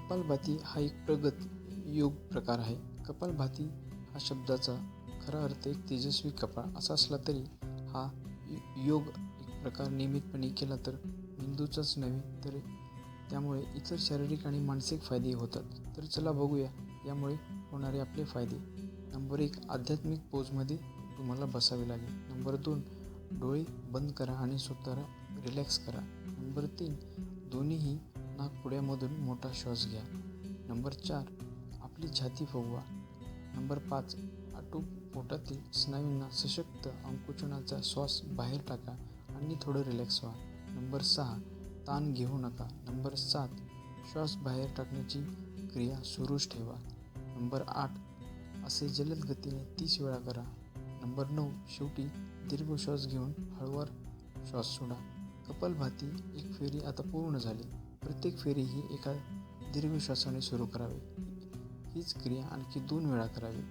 कपालभाती हा एक प्रगत योग प्रकार आहे. कपालभाती हा शब्दाचा खरा अर्थ एक तेजस्वी कपाळ असा असला तरी हा योग एक प्रकार नियमितपणे केला तर मेंदूचाच नव्हे तर त्यामुळे इतर शारीरिक आणि मानसिक फायदे होतात. तर चला बघूया यामुळे होणारे आपले फायदे. नंबर 1, आध्यात्मिक पोजमध्ये तुम्हाला बसावे लागेल. नंबर 2, डोळे बंद करा आणि स्वतःला रिलॅक्स करा. नंबर 3, दोन्हीही नाकपुड्यामधून मोठा श्वास घ्या. नंबर 4, आपली छाती फुगवा. नंबर 5, आटून पोटातील स्नायूंना सशक्त आकुंचनाचा श्वास बाहेर टाका आणि थोडं रिलॅक्स व्हा. नंबर 6, ताण घेऊ नका. नंबर 7, श्वास बाहेर टाकण्याची क्रिया सुरूच ठेवा. नंबर 8, असे जलद गतीने 30 वेळा करा. नंबर 9, शेवटी दीर्घ श्वास घेऊन हळूवार श्वास सोडा. कपालभाती एक फेरी आता पूर्ण झाली. प्रत्येक फेरी ही एका दीर्घ श्वासाने सुरू करावी. हीच क्रिया आणखी 2 वेळा करावी.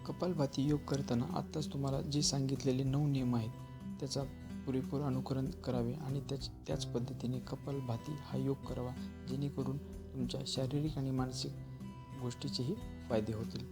कपालभाती योग करताना आत्ताच तुम्हाला जे सांगितलेले 9 नियम आहेत त्याचा पुरेपूर अनुकरण करावे आणि त्याच पद्धतीने कपालभाती हा योग करावा जेणेकरून तुमच्या शारीरिक आणि मानसिक गोष्टीचेही फायदे होतील.